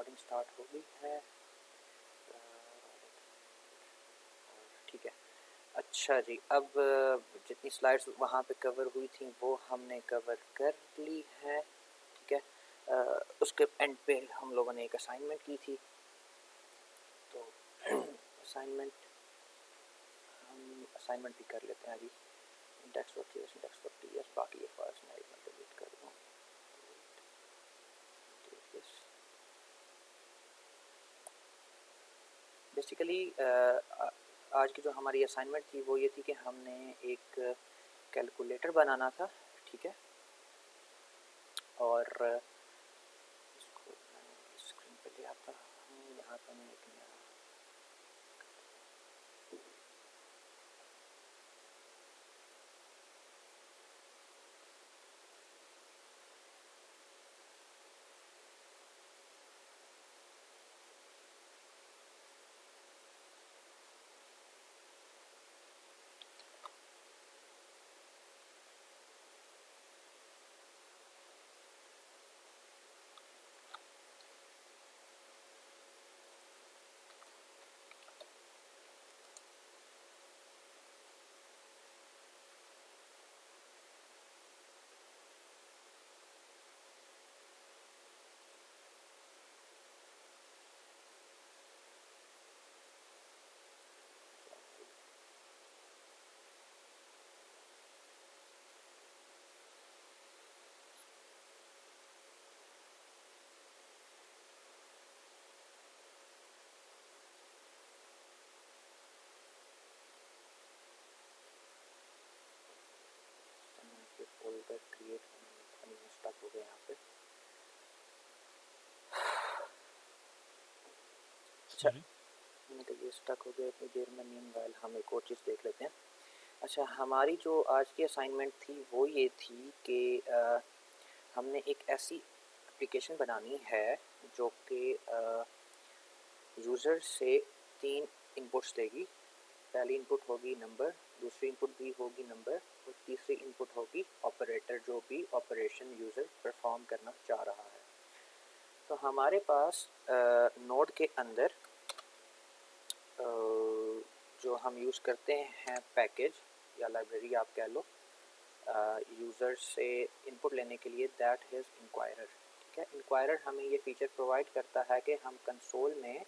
Recording start हो गई है। ठीक है। अच्छा जी, अब जितनी स्लाइड्स वहाँ पे कवर हुई थी वो हमने कवर कर ली है। ठीक है। उसके एंड पे हम लोगों ने एक असाइनमेंट की थी, तो असाइनमेंट हम असाइनमेंट भी कर लेते हैं अभी। index.ts बाकी ये फाइल्स मैं एक मिनट डिलीट कर दूँ। बेसिकली आज की जो हमारी असाइनमेंट थी वो ये थी कि हमने एक कैलकुलेटर बनाना था। ठीक है। और इसको स्क्रीन पे ले आता हूँ। यहाँ पर मैं एक नया फोल्डर क्रिएट होने में स्टक हो गया यहाँ पे। अच्छा, मैंने कहा ये स्टक हो गया इतनी देर में। मीनवाइल हम एक और चीज़ देख लेते हैं। अच्छा, हमारी जो आज की असाइनमेंट थी वो ये थी कि हमने एक ऐसी एप्लीकेशन बनानी है जो कि यूज़र से 3 इनपुट्स लेगी। पहली इनपुट होगी नंबर, दूसरी इनपुट भी होगी नंबर, और तीसरी इनपुट होगी ऑपरेटर, जो भी ऑपरेशन यूज़र परफॉर्म करना चाह रहा है। तो हमारे पास नोड के अंदर जो हम यूज़ करते हैं पैकेज या लाइब्रेरी आप कह लो, यूज़र से इनपुट लेने के लिए, दैट इज़ इंक्वायरर। ठीक है। इंक्वायरर हमें ये फीचर प्रोवाइड करता है कि हम कंसोल में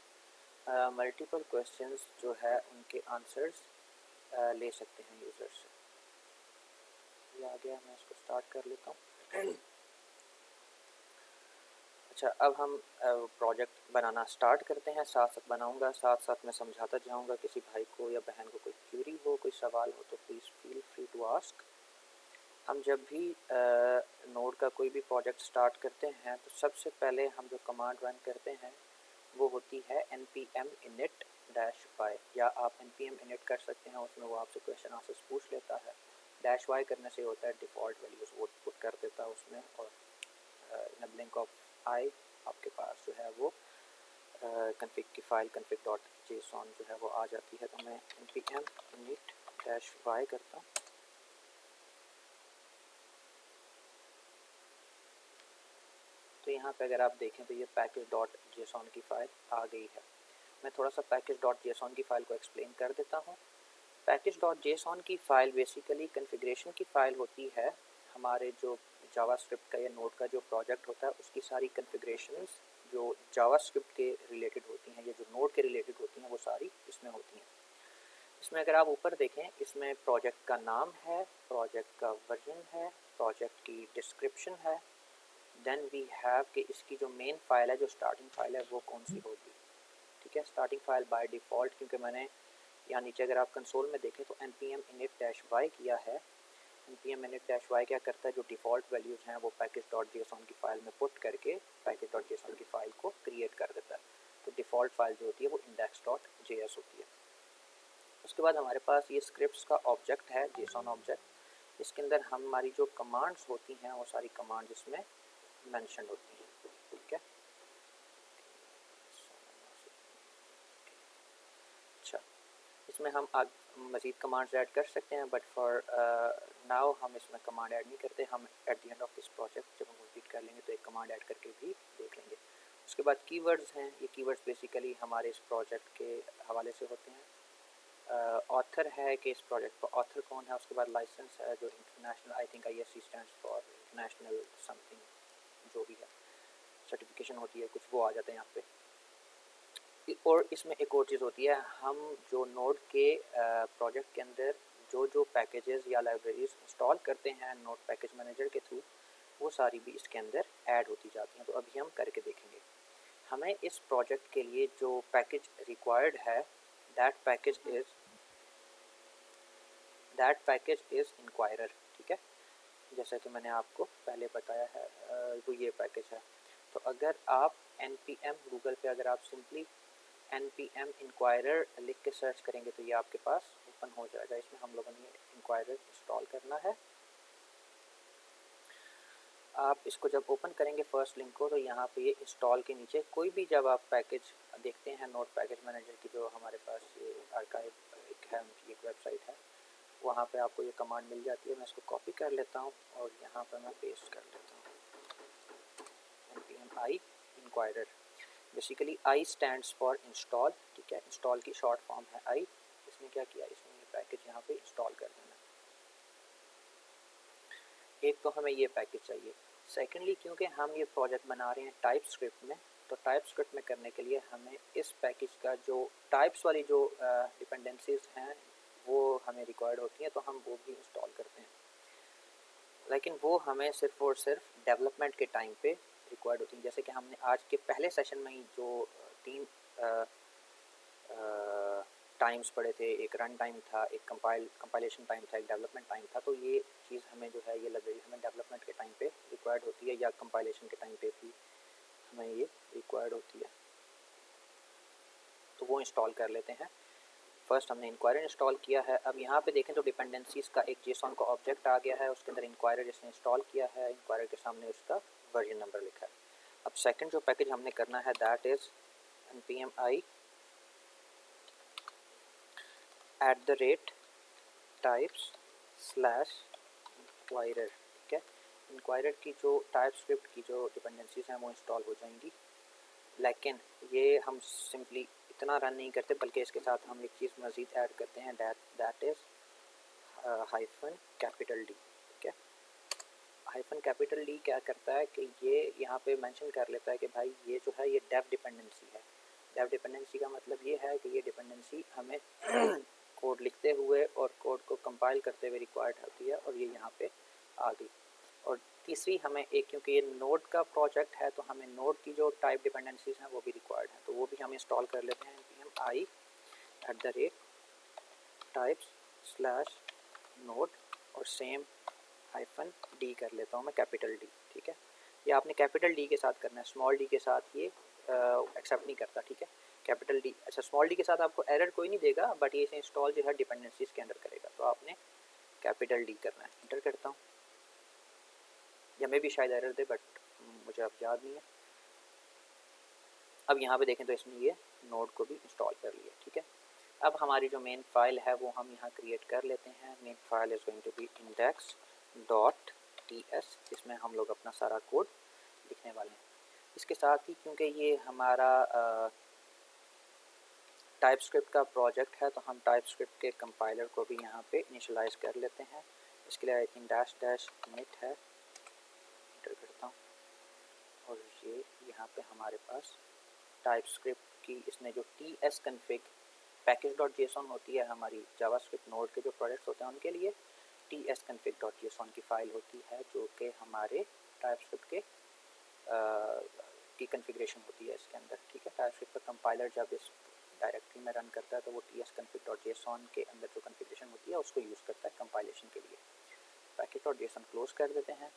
मल्टीपल क्वेश्चंस जो है उनके आंसर्स ले सकते हैं यूज़र से। ये आ गया, मैं इसको स्टार्ट कर लेता हूँ। अच्छा, अब हम प्रोजेक्ट बनाना स्टार्ट करते हैं। साथ साथ बनाऊंगा, साथ साथ मैं समझाता जाऊंगा। किसी भाई को या बहन को कोई क्यूरी हो, कोई सवाल हो तो please feel free to ask. हम जब भी नोड का कोई भी प्रोजेक्ट स्टार्ट करते हैं तो सबसे पहले हम जो कमांड रन करते हैं वो होती है npm init-y, या आप npm init कर सकते हैं। उसमें वो आपसे क्वेश्चन आंसर्स पूछ लेता है। -y करने से होता है डिफ़ॉल्ट वैल्यूज़ वो पुट कर देता है उसमें, और इन ब्लिंक ऑफ आई आपके पास जो है वो config की फ़ाइल config.json जो है वो आ जाती है। तो मैं npm init-y करता हूँ। तो यहाँ पे अगर आप देखें तो ये package.json की फ़ाइल आ गई है। मैं थोड़ा सा package.json की फ़ाइल को एक्सप्लेन कर देता हूँ। package.json की फ़ाइल बेसिकली कन्फिग्रेशन की फ़ाइल होती है। हमारे जो जावास्क्रिप्ट का या नोड का जो प्रोजेक्ट होता है उसकी सारी कन्फिग्रेशंस जो जावास्क्रिप्ट के रिलेटेड होती हैं या जो नोड के रिलेटेड होती हैं वो सारी इसमें होती हैं। इसमें अगर आप ऊपर देखें, इसमें प्रोजेक्ट का नाम है, प्रोजेक्ट का वर्जन है, प्रोजेक्ट की डिस्क्रिप्शन है, देन वी हैव कि इसकी जो मेन फाइल है, जो स्टार्टिंग फाइल है वो कौन सी होगी। ठीक है। स्टार्टिंग फाइल बाय डिफ़ॉल्ट, क्योंकि मैंने यहाँ नीचे अगर आप कंसोल में देखें तो npm init-y किया है। npm init-y क्या करता है, जो डिफ़ॉल्ट वैल्यूज़ हैं वो package.json की फ़ाइल में पुट करके package.json की फ़ाइल को क्रिएट कर देता है। तो डिफ़ॉल्ट फाइल जो होती है वो index.js होती है। उसके बाद हमारे पास ये स्क्रिप्ट्स का ऑब्जेक्ट है, जेसन ऑब्जेक्ट। इसके अंदर हमारी जो कमांड्स होती हैं वो सारी कमांड्स इसमें मेंशन होती हैं। ठीक है। अच्छा, इसमें हम मज़ीद कमांड्स ऐड कर सकते हैं, बट फॉर नाउ हम इसमें कमांड ऐड नहीं करते। हम at the end of this project जब हम कंप्लीट कर लेंगे तो एक कमांड ऐड करके भी देख लेंगे। उसके बाद कीवर्ड्स हैं, ये कीवर्ड्स बेसिकली हमारे इस प्रोजेक्ट के हवाले से होते हैं। ऑथर है कि इस प्रोजेक्ट का ऑथर कौन है, उसके बाद लाइसेंस है जो international, I think ISC stands for international something, जो भी है सर्टिफिकेशन होती है कुछ, वो आ जाते हैं यहाँ पे। और इसमें एक और चीज़ होती है, हम जो नोड के प्रोजेक्ट के अंदर जो पैकेजेस या लाइब्रेरीज इंस्टॉल करते हैं नोड पैकेज मैनेजर के थ्रू, वो सारी भी इसके अंदर ऐड होती जाती हैं। तो अभी हम करके देखेंगे। हमें इस प्रोजेक्ट के लिए जो पैकेज रिक्वायर्ड है, दैट पैकेज इज़ इंक्वायरर, ठीक है। जैसा कि मैंने आपको पहले बताया है, वो ये पैकेज है। तो अगर आप npm गूगल पे अगर आप सिंपली npm इंक्वायरर लिख के सर्च करेंगे तो ये आपके पास ओपन हो जाएगा। इसमें हम लोगों ने इंक्वायरर इंस्टॉल करना है। आप इसको जब ओपन करेंगे फर्स्ट लिंक को, तो यहाँ पे ये इंस्टॉल के नीचे कोई भी जब आप पैकेज देखते हैं नोड पैकेज मैनेजर की, जो हमारे पास ये आर्काइव एक है, उनकी एक वेबसाइट है, वहाँ पे आपको ये कमांड मिल जाती है। मैं इसको कॉपी कर लेता हूँ और यहाँ पर मैं पेस्ट कर लेता हूँ, npm i inquirer. Basically i stands for install, ठीक है। इंस्टॉल की शॉर्ट फॉर्म है i। इसमें क्या किया, इसमें ये पैकेज यहाँ पे इंस्टॉल कर देना। एक तो हमें ये पैकेज चाहिए। सेकेंडली, क्योंकि हम ये प्रोजेक्ट बना रहे हैं टाइप स्क्रिप्ट में, तो टाइप स्क्रिप्ट में करने के लिए हमें इस पैकेज का जो टाइप्स वाली जो डिपेंडेंसीज हैं वो हमें रिक्वायर्ड होती हैं, तो हम वो भी इंस्टॉल करते हैं। लेकिन वो हमें सिर्फ और सिर्फ डेवलपमेंट के टाइम पे रिक्वायर्ड होती हैं। जैसे कि हमने आज के पहले सेशन में ही जो 3 टाइम्स पढ़े थे, एक रन टाइम था, एक कंपाइलेशन टाइम था, एक डेवलपमेंट टाइम था। तो ये चीज़ हमें जो है, ये लाइब्रेरी हमें डेवलपमेंट के टाइम पे रिक्वायर्ड होती है, या कंपाइलेशन के टाइम पे भी हमें ये रिक्वायर्ड होती है। तो वो इंस्टॉल कर लेते हैं। फर्स्ट हमने इंक्वायरर इंस्टॉल किया है। अब यहाँ पे देखें तो डिपेंडेंसीज का एक जेसॉन का ऑब्जेक्ट आ गया है, उसके अंदर इंक्वायरर जिसने इंस्टॉल किया है, इंक्वायरर के सामने उसका वर्जन नंबर लिखा है। अब सेकंड जो पैकेज हमने करना है, दैट इज़ npm i @types/इंक्वायरर, ठीक है। इंक्वायरर की जो टाइप स्क्रिप्ट की जो डिपेंडेंसीज हैं वो इंस्टॉल हो जाएंगी। लेकिन ये हम सिंपली इतना रन नहीं करते, बल्कि इसके साथ हम एक चीज़ मज़ीद ऐड करते हैं, दैट इज़ -D, ठीक है। -D क्या करता है कि ये यहाँ पे मेंशन कर लेता है कि भाई ये जो है ये डेव डिपेंडेंसी है। डेव डिपेंडेंसी का मतलब ये है कि ये डिपेंडेंसी हमें कोड लिखते हुए और कोड को कंपाइल करते हुए रिक्वायर्ड होती है, और ये यहाँ पे आ गई। और तीसरी हमें एक, क्योंकि ये नोड का प्रोजेक्ट है, तो हमें नोड की जो टाइप डिपेंडेंसीज हैं वो भी रिक्वायर्ड है, तो वो भी हम इंस्टॉल कर लेते हैं। npm i @types/node और सेम -D कर लेता हूँ मैं, D, ठीक है। ये आपने D के साथ करना है, स्मॉल d के साथ ये एक्सेप्ट नहीं करता, ठीक है। D, अच्छा स्मॉल d के साथ आपको एरर कोई नहीं देगा, बट ये इसे इंस्टॉल जो है डिपेंडेंसीज के अंदर करेगा, तो आपने D करना है। इंटर करता हूँ, या मैं भी शायद एरर दे, बट मुझे अब याद नहीं है। अब यहाँ पे देखें तो इसमें ये नोड को भी इंस्टॉल कर लिया, ठीक है। अब हमारी जो मेन फाइल है वो हम यहाँ क्रिएट कर लेते हैं। Main file is going to be index.ts, जिसमें हम लोग अपना सारा कोड लिखने वाले हैं। इसके साथ ही क्योंकि ये हमारा टाइप स्क्रिप्ट का प्रोजेक्ट है, तो हम टाइप स्क्रिप्ट के कंपाइलर को भी यहाँ पे इनिशियलाइज़ कर लेते हैं। इसके लिए -init है, इंटर करता हूँ, और ये यहाँ पे हमारे पास टाइप स्क्रिप्ट की इसने जो tsconfig package.json होती है, हमारी जावास्क्रिप्ट नोड के जो प्रोजेक्ट्स होते हैं उनके लिए tsconfig.json की फ़ाइल होती है, जो कि हमारे टाइप स्क्रिप्ट के की कन्फिग्रेशन होती है इसके अंदर, ठीक है। टाइप स्क्रिप्ट का कंपाइलर जब इस डायरेक्टरी में रन करता है, तो वो tsconfig.json के अंदर जो कन्फिग्रेशन होती है उसको यूज़ करता है कंपाइलेशन के लिए। package.json क्लोज कर देते हैं।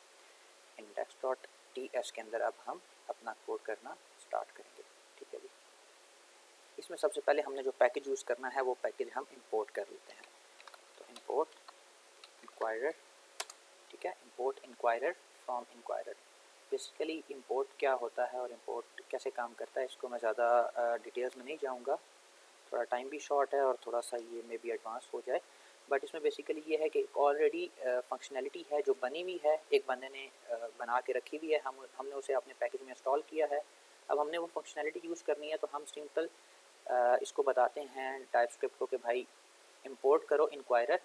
index.ts के अंदर अब हम अपना कोड करना स्टार्ट करेंगे, ठीक है जी। इसमें सबसे पहले हमने जो पैकेज यूज़ करना है वो पैकेज हम इंपोर्ट कर लेते हैं। तो इंपोर्ट इंक्वायरर, ठीक है, import inquirer from inquirer. Basically import क्या होता है और इंपोर्ट कैसे काम करता है, इसको मैं ज़्यादा डिटेल्स में नहीं जाऊँगा, थोड़ा टाइम भी शॉर्ट है और थोड़ा सा ये मे भी एडवांस हो जाए। बट इसमें बेसिकली ये है कि ऑलरेडी फंक्शनैलिटी है जो बनी हुई है, एक बंदे ने बना के रखी हुई है, हमने उसे अपने पैकेज में इंस्टॉल किया है। अब हमने वो फंक्शनैलिटी यूज़ करनी है, तो हम सिंपल इसको बताते हैं टाइपस्क्रिप्ट को कि भाई इंपोर्ट करो इंक्वायरर।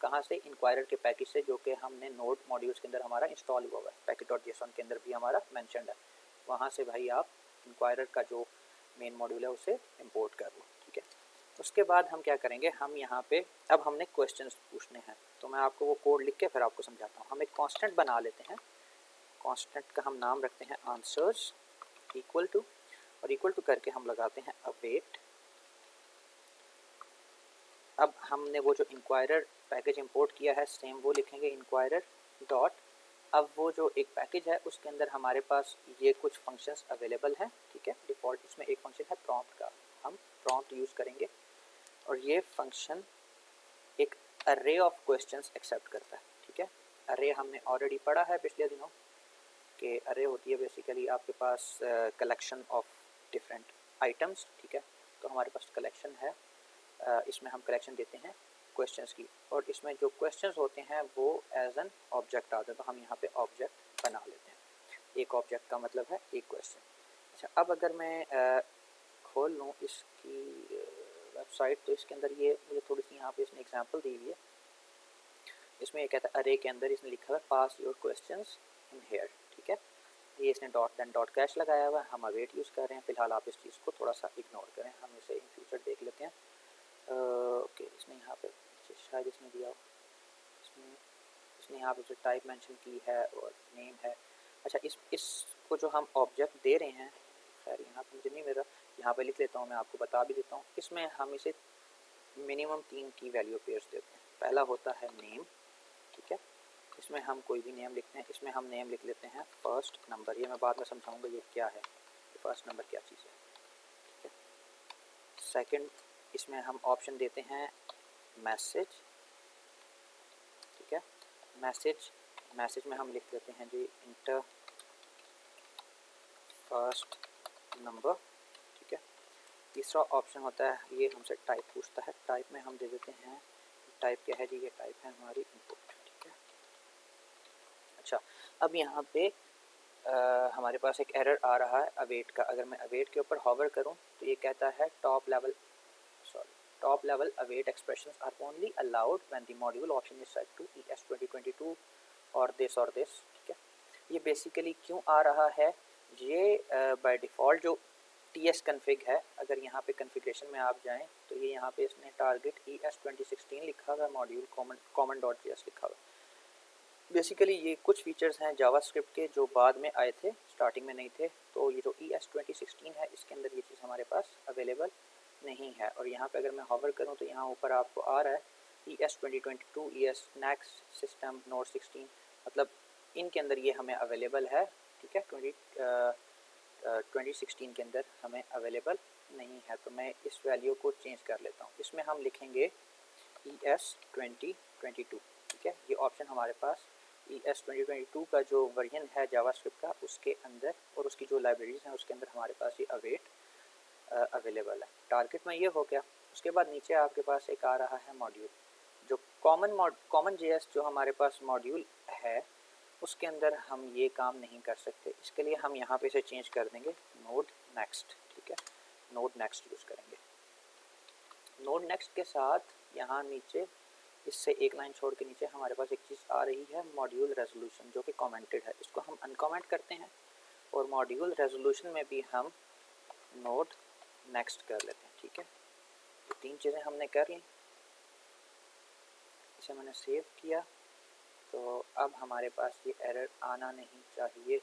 कहाँ से? इंक्वायरर के पैकेज से, जो कि हमने नोड मॉड्यूल्स के अंदर हमारा इंस्टॉल हुआ है, पैकेज.json के अंदर भी हमारा मेंशन्ड है। वहाँ से भाई आप इंक्वायरर का जो मेन मॉड्यूल है उसे इंपोर्ट कर लो, ठीक है। उसके बाद हम क्या करेंगे, हम यहाँ पे अब हमने क्वेश्चंस पूछने हैं, तो मैं आपको वो कोड लिख के फिर आपको समझाता हूँ। हम एक कांस्टेंट बना लेते हैं, कांस्टेंट का हम नाम रखते हैं आंसर्स इक्वल टू, और इक्वल टू करके हम लगाते हैं अवेट। अब हमने वो जो इंक्वायरर पैकेज इंपोर्ट किया है सेम वो लिखेंगे इंक्वायरर डॉट, अब वो जो एक पैकेज है उसके अंदर हमारे पास ये कुछ फंक्शंस अवेलेबल हैं, ठीक है। डिफ़ॉल्ट इसमें एक फंक्शन है प्रॉम्प्ट का, हम प्रॉम्प्ट यूज़ करेंगे, और ये फंक्शन एक अर्रे ऑफ क्वेश्चंस एक्सेप्ट करता है, ठीक है। अर्रे हमने ऑलरेडी पढ़ा है पिछले दिनों कि अर्रे होती है बेसिकली आपके पास कलेक्शन ऑफ डिफरेंट आइटम्स, ठीक है। तो हमारे पास कलेक्शन है, इसमें हम कलेक्शन देते हैं क्वेश्चंस की, और इसमें जो क्वेश्चंस होते हैं वो एज एन ऑब्जेक्ट आते हैं, तो हम यहाँ पे ऑब्जेक्ट बना लेते हैं। एक ऑब्जेक्ट का मतलब है एक क्वेश्चन। अच्छा, अब अगर मैं खोल लूँ इसकी वेबसाइट, तो इसके अंदर ये मुझे थोड़ी सी यहाँ पे इसने एग्जांपल दी हुई है। इसमें ये कहता है अरे के अंदर इसने लिखा है पास योर क्वेश्चंस इन हेयर, ठीक है। ये इसने डॉट देन डॉट कैश लगाया हुआ है, हम अवेट यूज़ कर रहे हैं। फिलहाल आप इस चीज़ को थोड़ा सा इग्नोर करें, हम इसे इन फ्यूचर देख लेते हैं। ओके, इसने यहाँ पे शायद इसने दिया, इसने यहाँ पे जो टाइप मेंशन की है और नेम है। अच्छा, इसको जो हम ऑब्जेक्ट दे रहे हैं, खैर यहाँ पे मुझे नहीं मिल रहा, यहाँ पे लिख लेता हूँ, मैं आपको बता भी देता हूँ। इसमें हम इसे मिनिमम 3 की वैल्यू पेयर्स देते हैं। पहला होता है नेम, ठीक है, इसमें हम कोई भी नेम लिखते हैं। इसमें हम नेम लिख लेते हैं फर्स्ट नंबर, ये मैं बाद में समझाऊंगा ये क्या है, फर्स्ट नंबर क्या चीज़ है, ठीक है। सेकंड, इसमें हम ऑप्शन देते हैं मैसेज, ठीक है। मैसेज में हम लिख देते हैं जी इंटर फर्स्ट नंबर, ठीक है। तीसरा ऑप्शन होता है, ये हमसे टाइप पूछता है, टाइप में हम दे देते हैं, टाइप क्या है जी, ये टाइप है हमारी इनपुट, ठीक है। अच्छा, अब यहाँ पे हमारे पास एक एरर आ रहा है अवेट का। अगर मैं अवेट के ऊपर हॉवर करूँ तो ये कहता है top level await expressions are only allowed when the module option is set to ES 2022 और दिस, ठीक है। ये बेसिकली क्यों आ रहा है, ये बाय डिफ़ॉल्ट जो TS कन्फिग है, अगर यहाँ पे कन्फिग्रेशन में आप जाएं तो ये यहाँ पे इसने टारगेट ES 2016 लिखा हुआ है, मॉड्यूल कॉमन.js लिखा हुआ है। बेसिकली ये कुछ फीचर्स हैं जावास्क्रिप्ट के जो बाद में आए थे, स्टार्टिंग में नहीं थे। तो ये जो ES 2016 है इसके अंदर ये चीज़ हमारे पास अवेलेबल नहीं है। और यहाँ पे अगर मैं हॉवर करूँ तो यहाँ ऊपर आपको आ रहा है ES 2022, ES next system node 16, मतलब इनके अंदर ये हमें अवेलेबल है, ठीक है। 2016 के अंदर हमें अवेलेबल नहीं है। तो मैं इस वैल्यू को चेंज कर लेता हूँ, इसमें हम लिखेंगे ES 2022, ठीक है। ये ऑप्शन हमारे पास ES 2022 का जो वर्जन है जावास्क्रिप्ट का उसके अंदर, और उसकी जो लाइब्रेरीज हैं उसके अंदर हमारे पास ये अवेट अवेलेबल है। टारगेट में ये हो गया। उसके बाद नीचे आपके पास एक आ रहा है मॉड्यूल, जो कॉमन JS जो हमारे पास मॉड्यूल है उसके अंदर हम ये काम नहीं कर सकते। इसके लिए हम यहाँ पे इसे चेंज कर देंगे नोड नेक्स्ट, ठीक है। नोड नेक्स्ट यूज़ करेंगे। नोड नेक्स्ट के साथ यहाँ नीचे इससे एक लाइन छोड़ के नीचे हमारे पास एक चीज़ आ रही है मॉड्यूल रेजोल्यूशन, जो कि कमेंटेड है। इसको हम अनकमेंट करते हैं और मॉड्यूल रेजोल्यूशन में भी हम नोड नेक्स्ट कर लेते हैं, ठीक है। तो 3 चीज़ें हमने कर ली। इसे मैंने सेव किया, तो अब हमारे पास ये एरर आना नहीं चाहिए।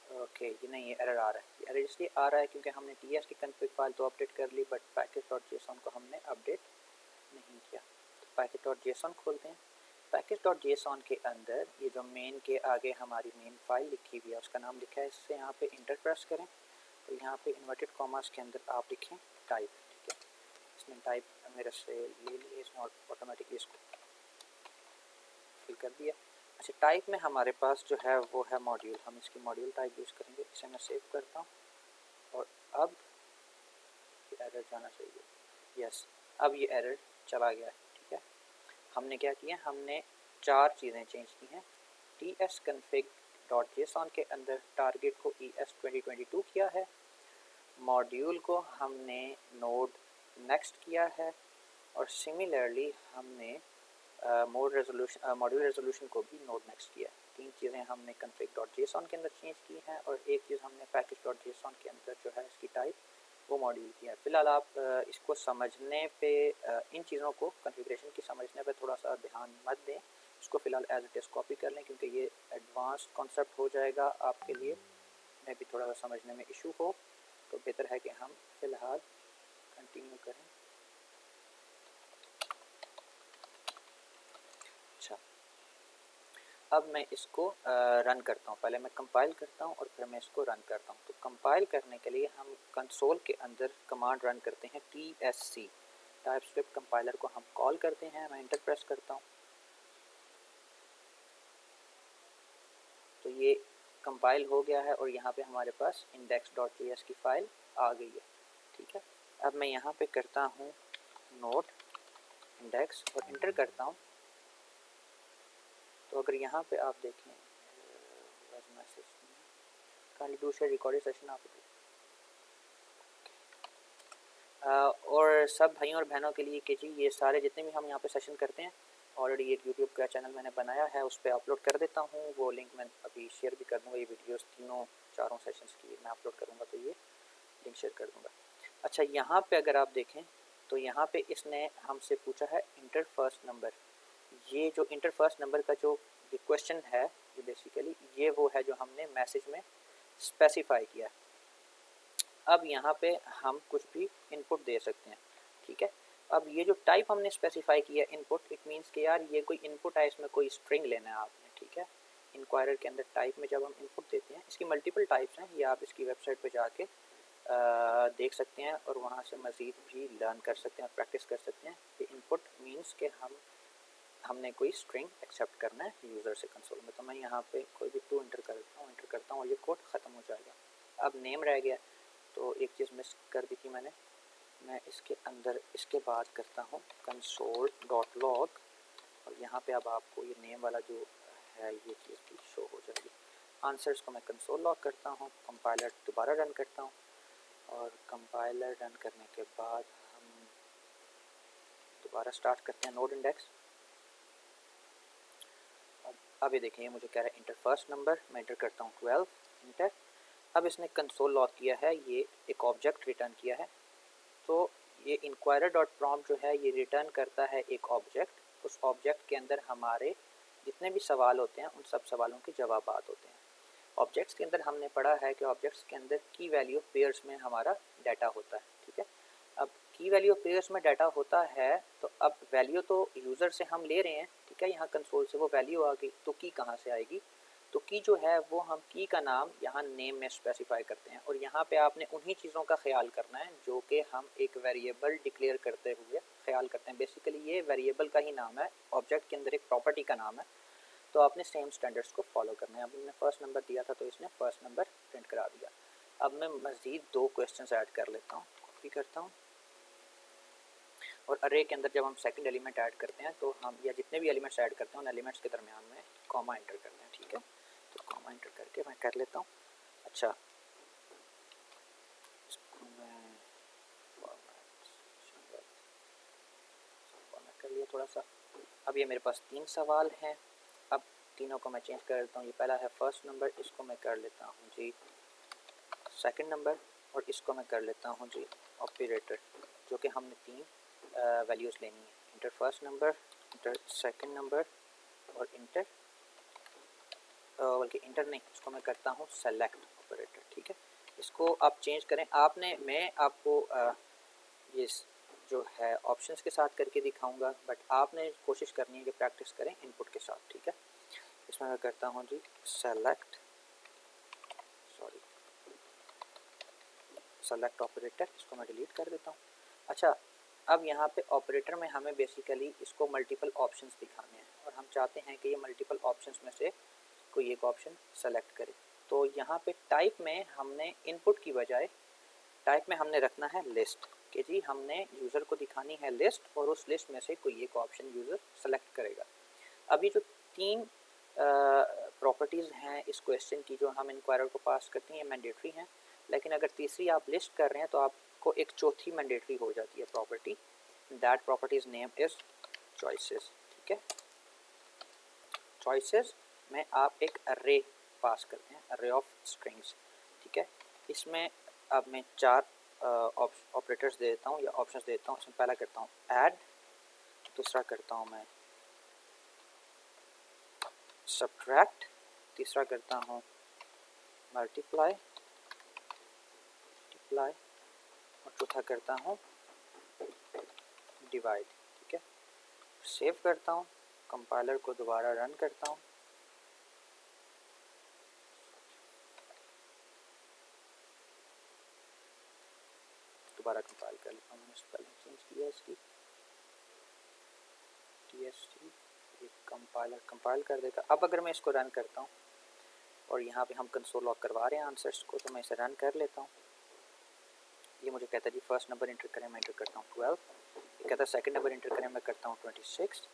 ओके, ये नहीं, ये एरर आ रहा है। ये एरर इसलिए आ रहा है क्योंकि हमने TS की कॉन्फ़िग फाइल तो अपडेट कर ली, बट package.json को हमने अपडेट नहीं किया। तो package.json खोलते हैं। package.json के अंदर ये जो मेन के आगे हमारी मेन फाइल लिखी हुई है उसका नाम लिखा है, इससे यहाँ पे इंटर प्रेस करें तो यहाँ पे इन्वर्टेड कॉमास के अंदर आप लिखें टाइप, ठीक है। इसने टाइप मेरे से ले लिए, इसने ऑटोमेटिकली इसको फिल कर दिया। अच्छा, टाइप में हमारे पास जो है वो है मॉड्यूल, हम इसकी मॉड्यूल टाइप यूज़ करेंगे। इसे मैं सेव करता हूँ और अब ये एरर जाना चाहिए। यस, अब ये एरर चला गया है, ठीक है। हमने क्या किया, हमने 4 चीज़ें चेंज की हैं। TS कन्फिग डॉट जेसॉन के अंदर टारगेट को ES 2022 किया है, मॉड्यूल को हमने नोड नेक्स्ट किया है, और सिमिलरली हमने मॉड्यूल रेजोल्यूशन को भी नोड नेक्स्ट किया है। 3 चीज़ें हमने config डॉट जेसॉन के अंदर चेंज की हैं, और एक चीज़ हमने पैकेज डॉट जेसॉन के अंदर जो है इसकी टाइप वो मॉड्यूल किया है। फ़िलहाल आप इसको समझने पे इन चीज़ों को कॉन्फ़िगरेशन की समझने पे थोड़ा सा ध्यान मत दें, इसको फ़िलहाल एज इट इज़ कॉपी कर लें, क्योंकि ये एडवांस कॉन्सेप्ट हो जाएगा आपके लिए, मैं भी थोड़ा सा समझने में इशू हो, तो बेहतर है कि हम फ़िलहाल कंटिन्यू करें। अच्छा, अब मैं इसको रन करता हूँ। पहले मैं कंपाइल करता हूँ और फिर मैं इसको रन करता हूँ। तो कंपाइल करने के लिए हम कंसोल के अंदर कमांड रन करते हैं TSC, टाइपस्क्रिप्ट कंपाइलर को हम कॉल करते हैं। मैं इंटर प्रेस करता हूँ तो ये कंपाइल हो गया है, और यहाँ पे हमारे पास index.js की फ़ाइल आ गई है। ठीक है, अब मैं यहाँ पे करता हूँ नोट इंडेक्स और इंटर करता हूँ। तो अगर यहाँ पे आप देखें दूसरे रिकॉर्डेड सेशन आप और सब भाइयों और बहनों के लिए कि जी ये सारे जितने भी हम यहाँ पे सेशन करते हैं, ऑलरेडी एक यूट्यूब का चैनल मैंने बनाया है, उस पर अपलोड कर देता हूँ। वो लिंक मैं अभी शेयर भी कर दूँगा। ये वीडियोस चारों सेशंस की मैं अपलोड करूँगा, तो ये लिंक शेयर कर दूँगा। अच्छा, यहाँ पे अगर आप देखें तो यहाँ पे इसने हमसे पूछा है इंटर फर्स्ट नंबर। ये जो इंटर फर्स्ट नंबर का जो क्वेश्चन है, ये बेसिकली ये वो है जो हमने मैसेज में स्पेसिफाई किया। अब यहाँ पे हम कुछ भी इनपुट दे सकते हैं। ठीक है, अब ये जो टाइप हमने स्पेसिफाई किया इनपुट, इट मीन्स कि यार ये कोई इनपुट है, इसमें कोई स्ट्रिंग लेना है आपने। ठीक है, इंक्वायरर के अंदर टाइप में जब हम इनपुट देते हैं, इसकी मल्टीपल टाइप्स हैं, ये आप इसकी वेबसाइट पे जाके देख सकते हैं और वहाँ से मज़ीद भी लर्न कर सकते हैं और प्रैक्टिस कर सकते हैं कि इनपुट मीन्स के हमने कोई स्ट्रिंग एक्सेप्ट करना है यूज़र से कंसोल में। तो मैं यहाँ पे कोई भी 2 इंटर करता हूँ और ये कोड ख़त्म हो जाएगा। अब नेम रह गया, तो एक चीज़ मिस कर दी थी मैंने, मैं इसके अंदर इसके बाद करता हूँ console.log, और यहाँ पे अब आपको ये नेम वाला जो है ये चीज़ भी शो हो जाएगी। आंसर्स को मैं कंसोल लॉग करता हूँ, कंपाइलर दोबारा रन करता हूँ, और कंपाइलर रन करने के बाद हम दोबारा स्टार्ट करते हैं नोड इंडेक्स। अब ये देखें, मुझे कह रहा है इंटर फर्स्ट नंबर, मैं इंटर करता हूँ 12 इंटर। अब इसने कंसोल लॉग किया है, ये एक ऑब्जेक्ट रिटर्न किया है। तो ये इंक्वायरर डॉट प्रॉम्प्ट जो है ये रिटर्न करता है एक ऑब्जेक्ट। उस ऑब्जेक्ट के अंदर हमारे जितने भी सवाल होते हैं उन सब सवालों के जवाब होते हैं। ऑब्जेक्ट्स के अंदर हमने पढ़ा है कि ऑब्जेक्ट्स के अंदर की वैल्यू पेयर्स में हमारा डाटा होता है। ठीक है, अब की वैल्यू पेयर्स में डाटा होता है, तो अब वैल्यू तो यूज़र से हम ले रहे हैं। ठीक है, यहाँ कंसोल से वो वैल्यू आ गई, तो की कहाँ से आएगी? तो की जो है वो हम की का नाम यहाँ नेम में स्पेसिफाई करते हैं, और यहाँ पे आपने उन्हीं चीज़ों का ख्याल करना है जो कि हम एक वेरिएबल डिक्लेयर करते हुए ख्याल करते हैं। बेसिकली ये वेरिएबल का ही नाम है, ऑब्जेक्ट के अंदर एक प्रॉपर्टी का नाम है, तो आपने सेम स्टैंडर्ड्स को फॉलो करना है। अब मैंने फर्स्ट नंबर दिया था तो इसने फर्स्ट नंबर प्रिंट करा दिया। अब मैं मज़ीद 2 क्वेश्चन ऐड कर लेता हूँ, कॉपी करता हूँ, और अरे के अंदर जब हम सेकंड एलिमेंट ऐड करते हैं तो हम या जितने भी एलिमेंट्स ऐड करते हैं उन एलिमेंट्स के दरमियान में कॉमा एंटर करते हैं। ठीक है, तो कॉमा एंटर करके मैं कर लेता हूँ। अच्छा, इसको मैं फॉर्मेट कर लिया थोड़ा सा। अब ये मेरे पास 3 सवाल हैं, अब तीनों को मैं चेंज कर देता हूँ। ये पहला है फर्स्ट नंबर, इसको मैं कर लेता हूँ जी सेकंड नंबर, और इसको मैं कर लेता हूँ जी ऑपरेटर, जो कि हमने 3 वैल्यूज़ लेनी है, inter first number, inter second number और इंटर बल्कि इंटर नहीं, इसको मैं करता हूँ सेलेक्ट ऑपरेटर। ठीक है, इसको आप चेंज करें। मैं आपको ये जो है ऑप्शंस के साथ करके दिखाऊंगा, बट आपने कोशिश करनी है कि प्रैक्टिस करें इनपुट के साथ। ठीक है, इसमें मैं करता हूँ जी सेलेक्ट ऑपरेटर, इसको मैं डिलीट कर देता हूँ। अच्छा, अब यहाँ पे ऑपरेटर में हमें बेसिकली इसको मल्टीपल ऑप्शंस दिखाने हैं, और हम चाहते हैं कि ये मल्टीपल ऑप्शंस में से कोई एक ऑप्शन सेलेक्ट करे। तो यहाँ पे टाइप में हमने इनपुट की बजाय टाइप में हमने रखना है लिस्ट, कि जी हमने यूज़र को दिखानी है लिस्ट, और उस लिस्ट में से कोई एक ऑप्शन यूज़र सेलेक्ट करेगा। अभी जो 3 प्रॉपर्टीज़ हैं इस क्वेश्चन की जो हम इंक्वायरर को पास करते हैं, ये मैंडेटरी हैं, लेकिन अगर तीसरी आप लिस्ट कर रहे हैं तो आपको एक चौथी मैंडेटरी हो जाती है property, that properties name is choices. ठीक है, चॉइसेस में आप एक अर्रे पास करते हैं, अर्रे ऑफ स्ट्रिंग्स। ठीक है, इसमें अब मैं 4 ऑपरेटर्स दे देता हूँ या ऑप्शंस दे देता हूँ। इसमें पहला करता हूँ ऐड, दूसरा करता हूँ मैं सब्ट्रैक्ट, तीसरा करता हूँ मल्टीप्लाई और चौथा करता हूँ डिवाइड। ठीक है, सेव करता हूँ, कंपाइलर को दोबारा रन करता हूँ। दोबारा कंपाइल कर लेता हूँ, मैंने स्पेलिंग चेंज किया इसकी, TST, एक कंपाइल कर देगा। अब अगर मैं इसको रन करता हूँ और यहाँ पे हम कंसोल लॉग करवा रहे हैं आंसर्स को, तो मैं इसे रन कर लेता हूँ। ये मुझे कहता है जी फर्स्ट नंबर इंटर करें, मैं इंटर करता हूँ 12। ये कहता है सेकंड नंबर इंटर करें, मैं करता हूँ 26।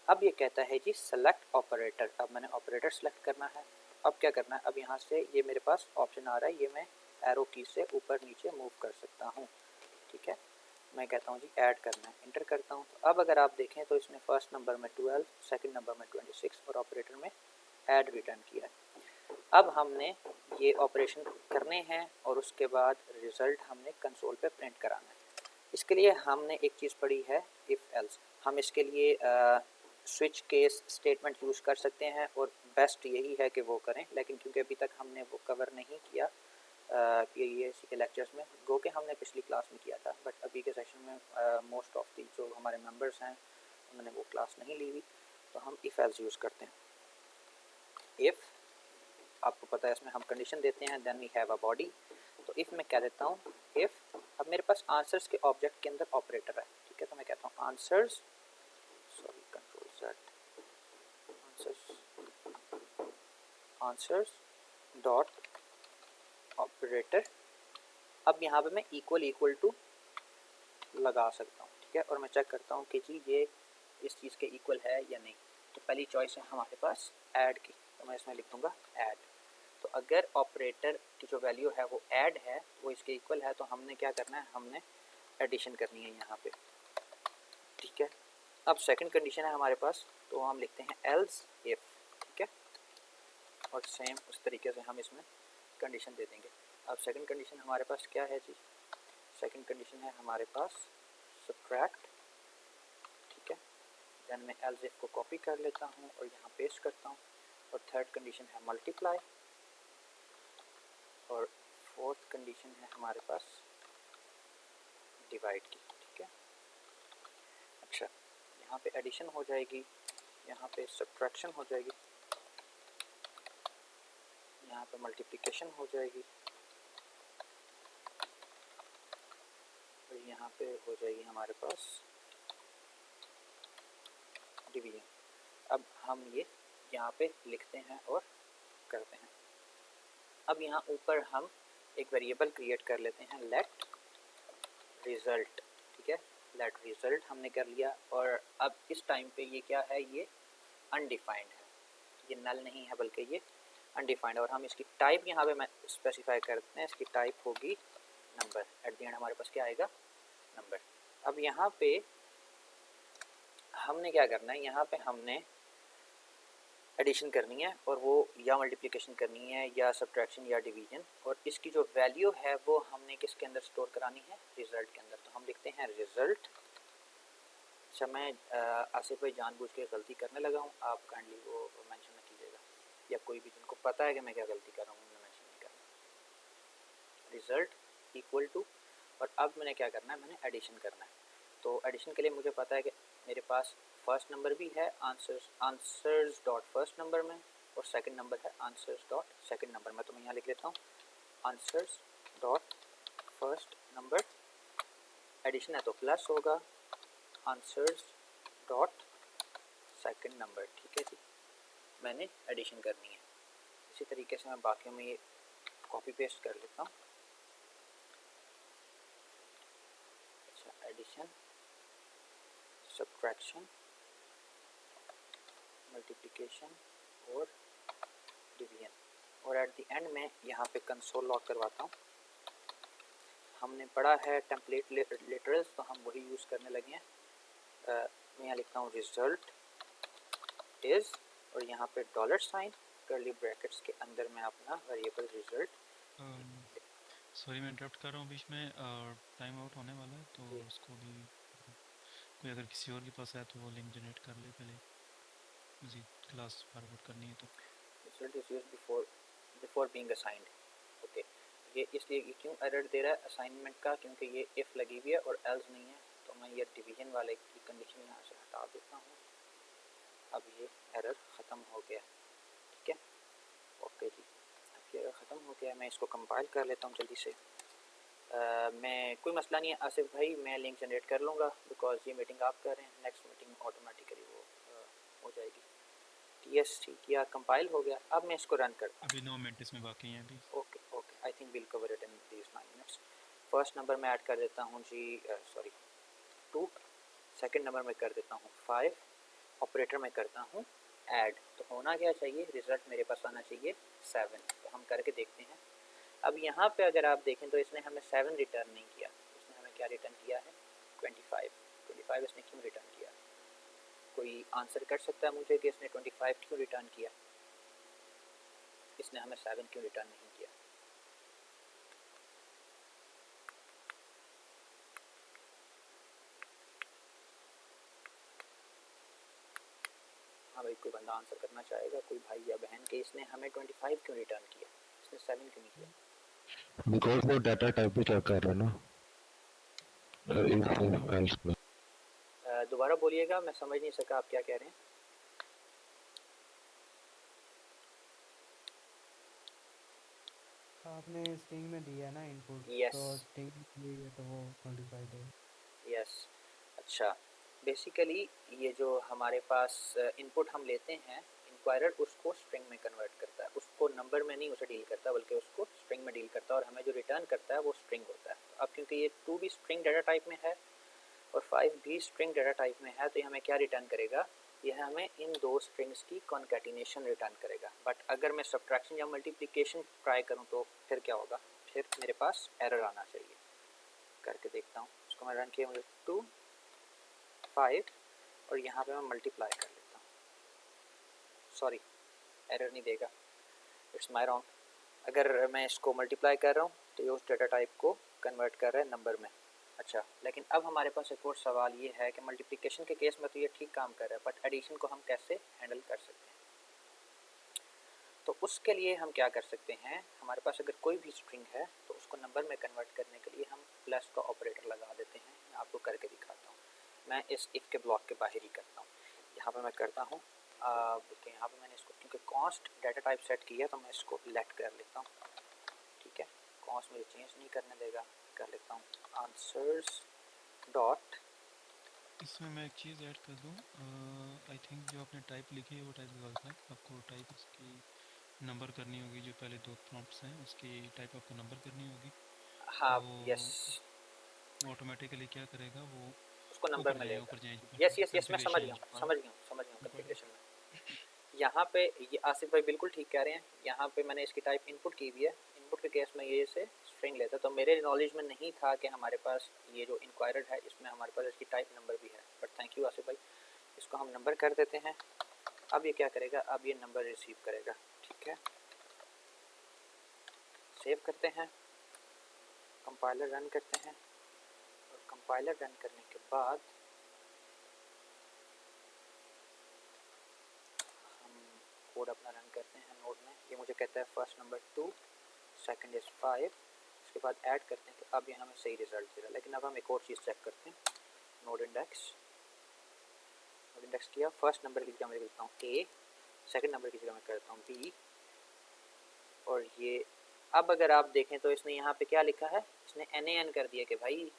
अब ये कहता है जी सेलेक्ट ऑपरेटर, अब मैंने ऑपरेटर सेलेक्ट करना है। अब क्या करना है, अब यहाँ से ये मेरे पास ऑप्शन आ रहा है, ये मैं एरो की से ऊपर नीचे मूव कर सकता हूँ। ठीक है, मैं कहता हूँ जी ऐड करना है, इंटर करता हूँ। तो अब अगर आप देखें तो इसने फर्स्ट नंबर में 12, सेकंड नंबर में 26 और ऑपरेटर में ऐड रिटर्न किया है। अब हमने ये ऑपरेशन करने हैं और उसके बाद रिज़ल्ट हमने कंसोल पे प्रिंट कराना है। इसके लिए हमने एक चीज़ पढ़ी है इफ़ एल्स। हम इसके लिए स्विच केस स्टेटमेंट यूज़ कर सकते हैं और बेस्ट यही है कि वो करें, लेकिन क्योंकि अभी तक हमने वो कवर नहीं किया ये के लेक्चर्स में, गो के हमने पिछली क्लास में किया था, बट अभी के सेशन में मोस्ट ऑफ दी जो हमारे मेंबर्स हैं उन्होंने वो क्लास नहीं ली हुई, तो हम इफ़ एल्स यूज़ करते हैं। इफ़ आपको पता है इसमें हम कंडीशन देते हैं, then we have a body. तो इफ़ मैं कह देता हूँ इफ़, अब मेरे पास आंसर्स के ऑब्जेक्ट के अंदर ऑपरेटर है। ठीक है, तो मैं कहता हूँ answers, sorry control Z, answers dot operator. अब यहाँ पे मैं इक्वल टू लगा सकता हूँ। ठीक है, और मैं चेक करता हूँ कि जी ये इस चीज़ के इक्वल है या नहीं। तो पहली चॉइस है हमारे पास ऐड की, तो मैं इसमें लिख दूँगा ऐड। तो अगर ऑपरेटर की जो वैल्यू है वो ऐड है, वो इसके इक्वल है, तो हमने क्या करना है, हमने एडिशन करनी है यहाँ पे। ठीक है, अब सेकंड कंडीशन है हमारे पास, तो हम लिखते हैं एल्स इफ। ठीक है, और सेम उस तरीके से हम इसमें कंडीशन दे देंगे। अब सेकंड कंडीशन हमारे पास क्या है जी, सेकंड कंडीशन है हमारे पास सब्ट्रैक्ट। ठीक है, देन मैं एल्स इफ को कॉपी कर लेता हूँ और यहाँ पेस्ट करता हूँ। और थर्ड कंडीशन है मल्टीप्लाई और फोर्थ कंडीशन है हमारे पास डिवाइड की। ठीक है, अच्छा यहाँ पे एडिशन हो जाएगी, यहाँ पे सब्ट्रैक्शन हो जाएगी, यहाँ पे मल्टीप्लिकेशन हो जाएगी और यहाँ पे हो जाएगी हमारे पास डिवीजन। अब हम ये यहाँ पे लिखते हैं और करते हैं। अब यहाँ ऊपर हम एक वेरिएबल क्रिएट कर लेते हैं लेट रिज़ल्ट। ठीक है, लेट रिज़ल्ट हमने कर लिया और अब इस टाइम पे ये क्या है, ये अनडिफाइंड है, ये नल नहीं है बल्कि ये अनडिफाइंड। और हम इसकी टाइप यहाँ पे मैं स्पेसिफाई करते हैं, इसकी टाइप होगी नंबर। एट द एंड हमारे पास क्या आएगा, नंबर। अब यहाँ पे हमने क्या करना है, यहाँ पे हमने एडिशन करनी है और वो या मल्टीप्लिकेशन करनी है या सब्ट्रैक्शन या डिवीजन, और इसकी जो वैल्यू है वो हमने किसके अंदर स्टोर करानी है, रिज़ल्ट के अंदर। तो हम लिखते हैं रिज़ल्ट। अच्छा मैं आसिफ भाई जानबूझ के गलती करने लगा हूँ, आप काइंडली वो मेंशन न कीजिएगा, या कोई भी जिनको पता है कि मैं क्या गलती कर रहा हूँ उन्हें मेंशन नहीं करना। रिज़ल्ट इक्वल टू, और अब मैंने क्या करना है, मैंने एडिशन करना है। तो एडिशन के लिए मुझे पता है कि मेरे पास फर्स्ट नंबर भी है आंसर्स डॉट फर्स्ट नंबर में, और सेकंड नंबर है आंसर्स डॉट सेकंड नंबर में। तो मैं यहाँ लिख लेता हूँ answers dot first number, addition है तो प्लस होगा आंसर्स डॉट सेकंड नंबर। ठीक है जी, मैंने एडिशन करनी है। इसी तरीके से मैं बाकी में ये कॉपी पेस्ट कर लेता हूँ। अच्छा, एडिशन, सब्ट्रैक्शन, मल्टीप्लिकेशन और डिवीजन, और एट द एंड में यहाँ पे कंसोल लॉग करवाता हूँ। हमने पढ़ा है टेम्पलेट लिटरल्स, तो हम वही यूज़ करने लगे हैं। मैं यहाँ लिखता हूँ रिजल्ट इज़, और यहाँ पे डॉलर साइन कर्ली ब्रैकेट्स के अंदर मैं अपना वेरिएबल रिजल्ट। सॉरी मैं इंटरप्ट कर रहा हूँ बीच में, टाइम आउट होने वाला है, तो उसको भी कोई अगर किसी और के पास है तो वो लिंक जनरेट कर ले पहले, मज़ीद क्लास फॉरवर्ड करनी है तो। Result is used before being assigned. Okay, ये इसलिए ये क्यों एरर दे रहा है असाइनमेंट का, क्योंकि ये इफ़ लगी हुई है और एल्स नहीं है। तो मैं ये डिवीजन वाले की कंडीशन यहाँ से हटा देता हूँ। अब ये एरर ख़त्म हो गया, ठीक है। ओके जी, अब ये एरर ख़त्म हो गया। मैं इसको कंपाइल कर लेता हूँ जल्दी से। मैं कोई मसला नहीं है आसिफ भाई, मैं लिंक जनरेट कर लूँगा, बिकॉज ये मीटिंग आप कर रहे हैं, नेक्स्ट मीटिंग ऑटोमेटिकली वो हो जाएगी। यस ठीक, या कंपाइल हो गया। अब मैं इसको रन करता हूँ। अभी 9 मिनट इसमें बाकी हैं अभी। Okay okay, I think will cover it in these 9 minutes. First number में ऐड कर देता हूँ जी, सॉरी 2। सेकंड नंबर में कर देता हूँ 5। ऑपरेटर में करता हूँ ऐड। तो होना क्या चाहिए, रिजल्ट मेरे पास आना चाहिए 7। तो हम करके देखते हैं। अब यहाँ पे अगर आप देखें तो इसने हमें 7 रिटर्न नहीं किया, इसने हमें क्या रिटर्न किया है 25। इसने क्यों रिटर्न किया? कोई आंसर कर सकता है मुझे कि इसने 25 क्यों रिटर्न किया? इसने हमें 7 क्यों रिटर्न नहीं किया? हाँ भाई, कोई बंदा आंसर करना चाहेगा, कोई भाई या बहन, कि इसने हमें 25 क्यों रिटर्न किया, इसने 7 क्यों नहीं किया? बिकॉज वो डाटा टाइप भी चेक कर रहा है ना, दोबारा बोलिएगा, मैं समझ नहीं सका आप क्या कह रहे हैं। आपने स्ट्रिंग में दिया ना इनपुट, यस तो स्ट्रिंग दी है तो वो मॉडिफाइड है। यस, अच्छा। बेसिकली ये जो हमारे पास इनपुट हम लेते हैं, इंक्वायरर उसको स्ट्रिंग में कन्वर्ट करता है, उसको नंबर में नहीं उसे डील करता, बल्कि उसको स्ट्रिंग में डील करता है, और हमें जो रिटर्न करता है वो स्ट्रिंग होता है। अब क्योंकि ये 2 भी स्ट्रिंग डाटा टाइप में है और 5 भी स्ट्रिंग डाटा टाइप में है, तो ये हमें क्या रिटर्न करेगा, यह हमें इन दो स्ट्रिंग्स की कॉन्कैटिनेशन रिटर्न करेगा। बट अगर मैं सब्ट्रैक्शन या मल्टीप्लिकेशन ट्राई करूँ तो फिर क्या होगा, फिर मेरे पास एरर आना चाहिए। करके देखता हूँ, उसको मैं रन किया, मुझे 2 5 और यहाँ पे मैं मल्टीप्लाई कर लेता हूँ। सॉरी, एरर नहीं देगा, इट्स माई रॉन्ग। अगर मैं इसको मल्टीप्लाई कर रहा हूँ तो ये उस डाटा टाइप को कन्वर्ट कर रहा है नंबर में। अच्छा, लेकिन अब हमारे पास एक और सवाल ये है कि मल्टीप्लिकेशन के केस में तो ये ठीक काम कर रहा है, बट एडिशन को हम कैसे हैंडल कर सकते हैं? तो उसके लिए हम क्या कर सकते हैं, हमारे पास अगर कोई भी स्ट्रिंग है तो उसको नंबर में कन्वर्ट करने के लिए हम प्लस का ऑपरेटर लगा देते हैं। मैं आपको करके दिखाता हूँ। मैं इस इफ़ के ब्लॉक के बाहर ही करता हूँ। यहाँ पर मैं करता हूँ, देखिए यहाँ पर मैंने इसको क्योंकि कॉन्स्ट डाटा टाइप सेट किया तो मैं इसको लेट कर लेता हूँ, ठीक है। कॉन्स्ट मुझे चेंज नहीं करने देगा, कर लेता हूँ आंसर्स डॉट। इसमें मैं एक चीज़ ऐड कर दूँ, आई थिंक जो आपने टाइप लिखी है वो टाइप गलत है। आपको टाइप इसकी नंबर करनी होगी, जो पहले 2 प्रॉम्प्ट्स हैं उसकी टाइप आपको नंबर करनी होगी। हाँ यस, वो ऑटोमेटिकली क्या करेगा, वो उसको नंबर ऊपर में जाए, लेगा। ऊपर जाए यस मैं समझ कॉन्फ़िगरेशन गया में। हूँ, समझ गया हूँ कन्फिग्रेशन ऊपर में। यहाँ पे ये आसिफ भाई बिल्कुल ठीक कह रहे हैं। यहाँ पे मैंने इसकी टाइप इनपुट की हुई है, इनपुट के केस में ये से स्ट्रिंग लेता, तो मेरे नॉलेज में नहीं था कि हमारे पास ये जो इंक्वायरड है इसमें हमारे पास इसकी टाइप नंबर भी है। बट थैंक यू आसिफ भाई, इसको हम नंबर कर देते हैं। अब ये क्या करेगा, अब ये नंबर रिसीव करेगा, ठीक है। सेव करते हैं, कंपाइलर रन करते हैं, और कंपाइलर रन करने के बाद हम कोड अपना रन करते हैं नोड में। ये मुझे कहता है फर्स्ट नंबर 2, सेकंड इज़ 5। उसके बाद ऐड करते हैं, तो अब ये हमें सही रिजल्ट दे रहा है। लेकिन अब हम एक और चीज़ चेक करते हैं, नोड इंडेक्स किया, फर्स्ट नंबर की जगह मैं लिखता हूँ ए, सेकंड नंबर की जगह मैं करता हूँ बी, और ये अब अगर आप देखें तो इसने यहाँ पे क्या लिखा है, इसने NaN कर दिया कि भाई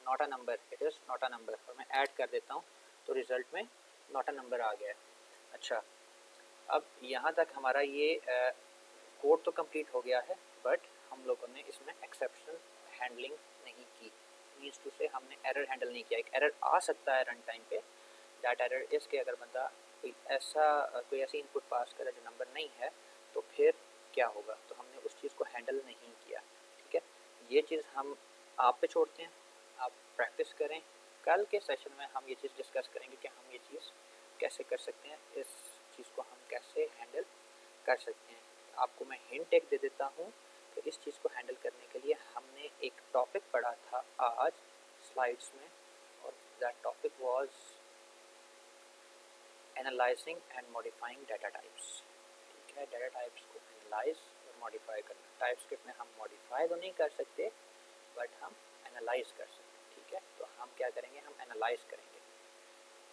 not a number, it is not a number, और मैं ऐड कर देता हूँ तो रिज़ल्ट में नॉट अ नंबर आ गया है। अच्छा, अब यहाँ तक हमारा ये कोड तो कंप्लीट हो गया है, बट हम लोगों ने इसमें एक्सेप्शन हैंडलिंग नहीं की। मीन्स टू से हमने एरर हैंडल नहीं किया। एक एरर आ सकता है रन टाइम पे, दैट एरर इज़ कि अगर बंदा कोई ऐसी इनपुट पास करे जो नंबर नहीं है, तो फिर क्या होगा, तो हमने उस चीज़ को हैंडल नहीं किया। ठीक है, ये चीज़ हम आप पे छोड़ते हैं, आप प्रैक्टिस करें। कल के सेशन में हम ये चीज़ डिस्कस करेंगे कि हम ये चीज़ कैसे कर सकते हैं, इस चीज़ को हम कैसे हैंडल कर सकते हैं। आपको मैं हिंट एक दे देता हूँ कि इस चीज़ को हैंडल करने के लिए हमने एक टॉपिक पढ़ा था आज स्लाइड्स में, और that topic was analysing and modifying data types. ठीक है, डाटा टाइप्स को एनालाइज और मॉडिफाई करना। टाइपस्क्रिप्ट में हम मॉडिफाई तो नहीं कर सकते बट हम एनालाइज कर सकते हैं। ठीक है, तो हम क्या करेंगे, हम एनालाइज करेंगे,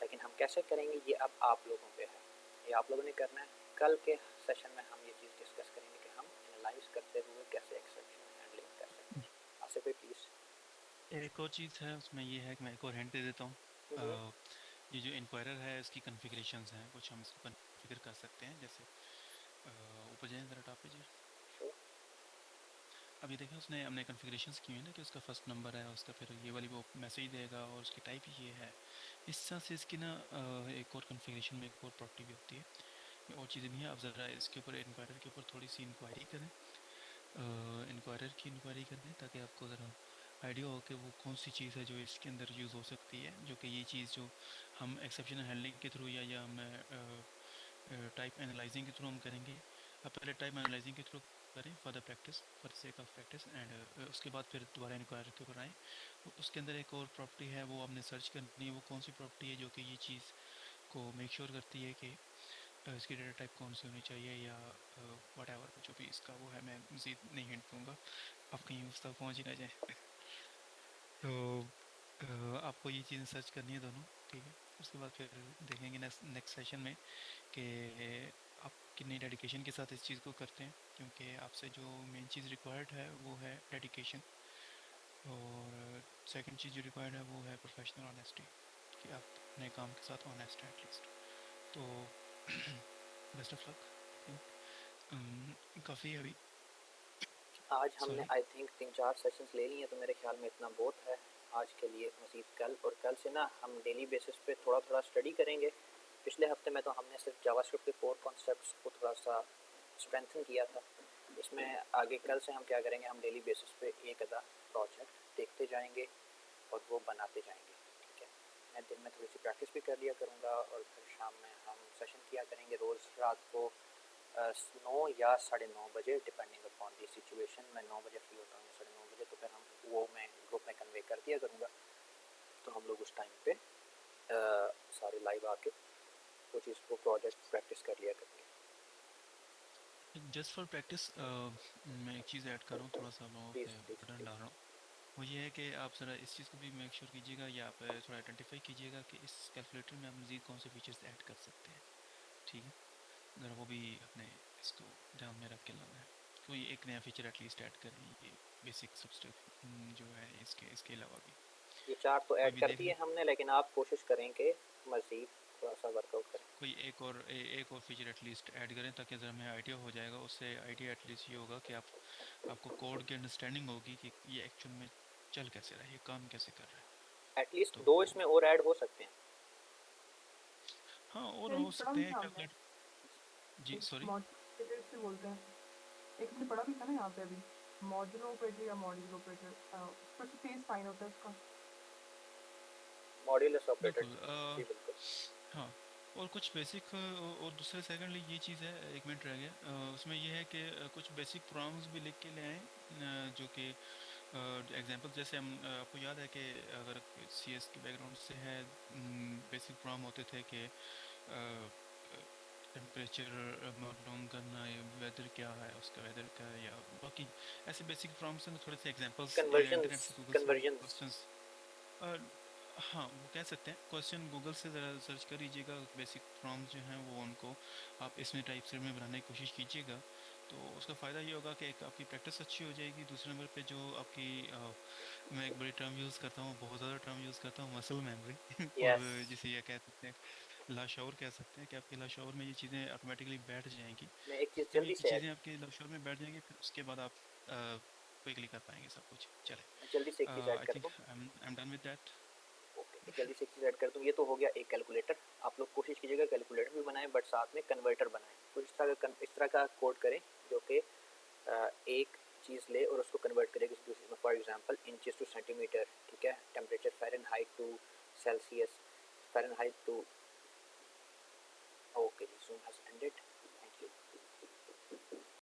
लेकिन हम कैसे करेंगे ये अब आप लोगों पे है, ये आप लोगों ने करना है। कल के सेशन में हम ये चीज़ डिस्कस करेंगे कि हम एनालाइज करते हुए कैसे एक्सेप्शन हैंडलिंग कर सकते हैं। आसिफ भाई प्लीज़। एक और चीज़ है उसमें ये है कि मैं एक और हिंट दे देता हूँ। ये जो इंक्वायरर है इसकी कॉन्फ़िगरेशंस हैं, कुछ हम इसको कॉन्फ़िगर कर सकते हैं। जैसे ऊपर जाएँ ज़रा, टॉप पे जाएँ। श्योर। अभी देखें उसने हमने कॉन्फ़िगरेशंस की है ना कि उसका फर्स्ट नंबर है, उसका फिर ये वाली वो मैसेज देगा और उसकी टाइप ये है। इस तरह से इसकी ना एक और कॉन्फ़िगरेशन में एक और प्रॉपर्टी भी होती है, ये और चीज़ें भी हैं। आप ज़रा इसके ऊपर इंक्वायरर के ऊपर थोड़ी सी इंक्वायरी करें, इंक्वायरर की इंक्वायरी करें ताकि आपको ज़रा आइडिया हो कि वो कौन सी चीज़ है जो इसके अंदर यूज़ हो सकती है, जो कि ये चीज़ जो हम एक्सेप्शन हैंडलिंग के थ्रू या हम टाइप एनालाइजिंग के थ्रू हम करेंगे। अब पहले टाइप एनालाइजिंग के थ्रू करें for the practice, for the sake of practice, and उसके बाद फिर दोबारा इंक्वायरी के ऊपर आएँ। उसके अंदर एक और प्रॉपर्टी है, वो हमने सर्च करनी है, वो कौन सी प्रॉपर्टी है जो कि ये चीज़ को मेक श्योर करती है कि इसकी डेटा टाइप कौन सी होनी चाहिए, या वट एवर जो भी इसका वो है। मैं मज़ीद नहीं हिंट दूँगा, आप कहीं उस तक पहुँच ही ना जाए। तो आपको ये चीज़ें सर्च करनी है दोनों, ठीक है। उसके बाद फिर देखेंगे नेक्स्ट सेशन में कि आप कितनी डेडिकेशन के साथ इस चीज़ को करते हैं, क्योंकि आपसे जो मेन चीज़ रिक्वायर्ड है वो है डेडिकेशन, और सेकंड चीज़ जो रिक्वायर्ड है वो है प्रोफेशनल ऑनेस्टी, कि आप अपने काम के साथ ऑनेस्ट हैं एटलीस्ट। तो बेस्ट ऑफ लक। काफ़ी अभी आज हमने सॉरी आई थिंक 3-4 सेशंस ले लिए हैं, तो मेरे ख्याल में इतना बहुत है आज के लिए। मज़ीद कल, और कल से ना हम डेली बेसिस पे थोड़ा थोड़ा स्टडी करेंगे। पिछले हफ्ते में तो हमने सिर्फ जावास्क्रिप्ट के कोर कॉन्सेप्ट्स को थोड़ा सा स्ट्रेंथन किया था। इसमें आगे कल से हम क्या करेंगे, हम डेली बेसिस पे एक आधा प्रोजेक्ट देखते जाएंगे और वो बनाते जाएंगे। ठीक है, मैं दिन में थोड़ी सी प्रैक्टिस भी कर लिया करूँगा, और फिर शाम में हम सेशन किया करेंगे रोज़ रात को 9 या 9:30 बजे, डिपेंडिंग अपॉन दी सिचुएशन। मैं 9 बजे फ्री होता हूँ या 9:30 बजे, तो फिर हम वो मैं ग्रुप में कन्वे कर दिया करूँगा, तो हम लोग उस टाइम पे सारे लाइव आके वो चीज़ को प्रोजेक्ट प्रैक्टिस कर लिया करेंगे। जस्ट फॉर प्रैक्टिस मैं एक चीज़ ऐड कर रहा हूँ, थोड़ा सा लोगों प्लीज़ पे प्लीज़ बटन प्लीज़। डाल रहा हूँ। वो ये है कि आप ज़रा इस चीज़ को भी मेक श्योर कीजिएगा, या आप थोड़ा आइडेंटिफाई कीजिएगा कि इस कैलकुलेटर में आप मज़ीद कौन से फीचर्स ऐड कर सकते हैं। ठीक है, ज़रा वो भी अपने इसको ध्यान में रख के लाना है, कोई एक नया फीचर एटलीस्ट ऐड करें, ये बेसिक सबस्टेक जो है इसके अलावा भी। ये 4 तो कोई ऐड भी कर देख दिए लें, हमने, लेकिन आप कोशिश करें कि मज़ीद थोड़ा सा वर्कआउट करें। कोई एक और फीचर एटलीस्ट ऐड करें ताकि ज़रा हमें आइडिया हो जाएगा। उससे आइडिया एटलीस्ट ये होगा कि आपको कोड की अंडरस्टैंडिंग होगी कि ये एक्चुअल में चल कैसे रहा है, ये काम कैसे कर रहा है। एटलीस्ट तो 2 इसमें और ऐड हो सकते हैं। हाँ, और एक हो पढ़ा सकते भी हैं था हमने, कैलकुलेट। जी एक सॉरी। मॉड्यूल से बोलते हैं, एक हमने पढ़ा भी था ना यहाँ पे अभी, मॉड्यूलो ऑपरेटर या मॉड्यूल ऑपरेटर, कुछ तेज साइन होता है उसका। Modulus operator. बिल्कुल जी बिल्कुल। हाँ, और कुछ बेसिक और दूसरे सेकंडली ये चीज़ है, एक मिनट रह गया। उसमें ये है कि कुछ बेसिक प्रोग्राम्स भी लिख के ले आएँ, जो कि एग्जांपल जैसे हम आपको याद है कि अगर सीएस के बैकग्राउंड से है, बेसिक प्रोग्राम होते थे कि टेम्परेचर मालूम करना, या वेदर क्या है उसका, वेदर का, या बाकी ऐसे बेसिक प्रॉम्प्ट्स हैं। थोड़े से एग्जांपल्स इंटरनेट से गूगल से कन्वर्जन्स। क्वेश्चंस, हाँ वो कह सकते हैं, क्वेश्चन गूगल से ज़रा सर्च कर लीजिएगा, बेसिक प्रॉम्प्ट्स जो हैं वो उनको आप इसमें टाइप से में बनाने की कोशिश कीजिएगा। तो उसका फ़ायदा ये होगा कि एक आपकी प्रैक्टिस अच्छी हो जाएगी, दूसरे नंबर पे जो आपकी मैं एक बड़ी टर्म यूज़ करता हूँ, बहुत ज़्यादा टर्म यूज़ करता हूँ, मसल मेमोरी और यस। जिसे ये कह सकते हैं लाशौर कह सकते हैं, कि आपके लाशौर में ये चीज़ें ऑटोमेटिकली बैठ जाएंगी। मैं एक चीज़ जब जल्दी ये से ऐड चीज़ें आपके लाशौर में बैठ जाएंगी, फिर उसके बाद आप क्विकली कर पाएंगे सब कुछ। चले, मैं जल्दी से एक चीज़ ऐड आई कर थिंक दूँ। I am done with that. Okay, जल्दी से एक चीज़ ऐड कर दूँ। ये तो हो गया एक कैलकुलेटर। आप लोग कोशिश कीजिएगा कैलकुलेटर भी बनाएं, बट साथ में कन्वर्टर बनाएं। कुछ इस तरह का कोड करें जो कि एक चीज़ ले और उसको कन्वर्ट करे किसी दूसरे में, for example inches to centimetre, ठीक है, temperature Fahrenheit to Celsius, Fahrenheit to, okay.